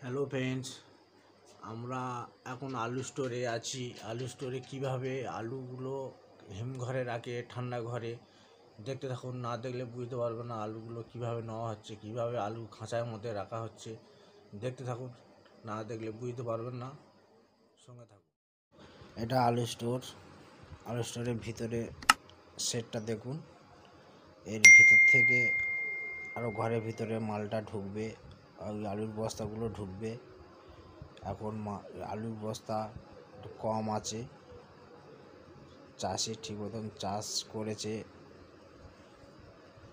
Hello friends, আমরা এখন আলু স্টোরে আছি। আলু স্টোরে কিভাবে আলুগুলো হিমঘরে রাখে, ঠান্ডা ঘরে। দেখতে থাকুন, না দেখলে বুঝতে পারবে না আলুগুলো কিভাবে নেওয়া হচ্ছে, কিভাবে আলু খাঁচার মধ্যে রাখা হচ্ছে। দেখতে থাকুন, না দেখলে বুঝতে পারবেন না, সঙ্গে থাকুন। এটা আলু স্টোর। আলু স্টোরের ভিতরে সেটটা দেখুন। এর ভিতর থেকে আরও ঘরের ভিতরে মালটা ঢুকবে, আলুর বস্তাগুলো ঢুকবে। এখন আলুর বস্তা একটু কম আছে, চাষি ঠিক মতন চাষ করেছে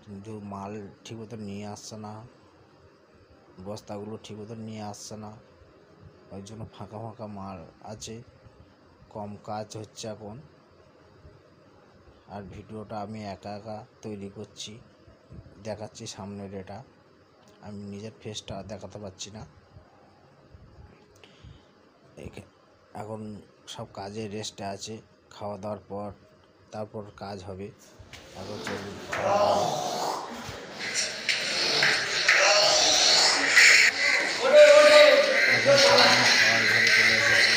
কিন্তু মাল ঠিক মতন নিয়ে আসছে না, বস্তাগুলো ঠিক মতন নিয়ে আসছে না, ওই জন্য ফাঁকা ফাঁকা মাল আছে, কম কাজ হচ্ছে এখন। আর ভিডিওটা আমি একা একা তৈরি করছি, দেখাচ্ছি সামনের। এটা আমি নিজের ফেসটা দেখাতে পারছি না। এখন সব কাজে রেস্টে আছে, খাওয়া দাওয়ার পর তারপর কাজ হবে। এখন চলুন খাওয়ার ঘরে চলে এসেছি।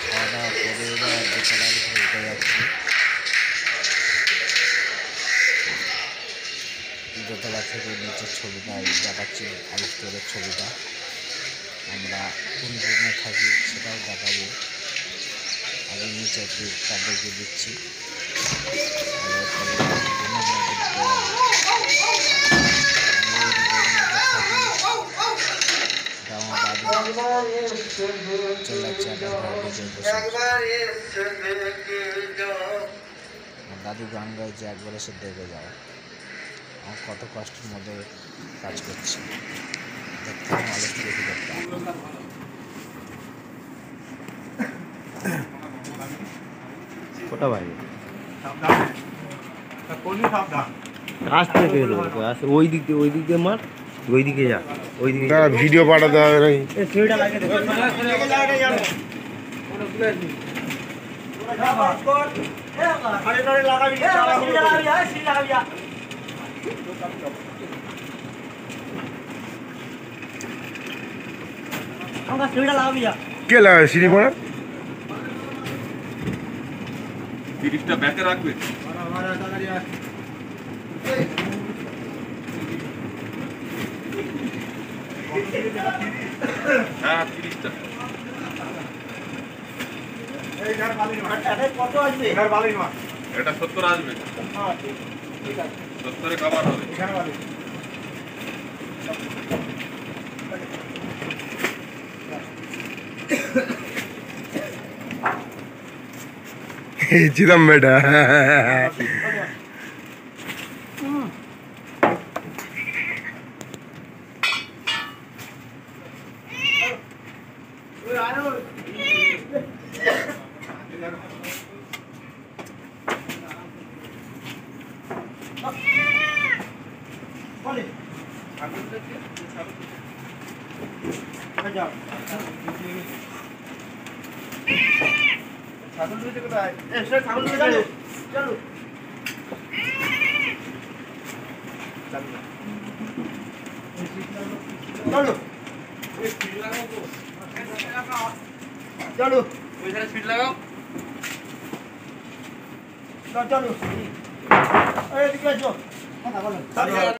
খাওয়া দাওয়া করে এবার দোতলায় উঠে যাচ্ছি। দোতলা থেকে নিচের ছবিটা দেখাচ্ছি, আলু স্টোরের ছবিটা। আমরা কোন রুমে থাকি সেটাও দেখাবো। আগে নিচে একটু দেখিয়ে দিচ্ছি। দাদু গান গাইছে, একবার এসে দেখে যাও আমার কত কষ্টের মধ্যে কাজ করছি। দেখতে হবে আলু দেখে দেখতে। কোটা ভাই আসতে গেল ওই দিক দিয়ে মার, ওই দিকে যা, ওই দিকে ভিডিও পাঠাতে হবে নাকি? কে লাগাবে সিঁড়ি পড়া? 30টা ব্যাকে রাখবে। হ্যাঁ 30টা। এটা 70 আসবে। 70-এ কভার হবে। চিদাম বেটা ছাগল দুইটা কোথায়? ছাগল দুইটা চলো চলো চলো চলো ওইখানে স্পিড লাগাও। চলো এইদিকে আসো কথা বলো।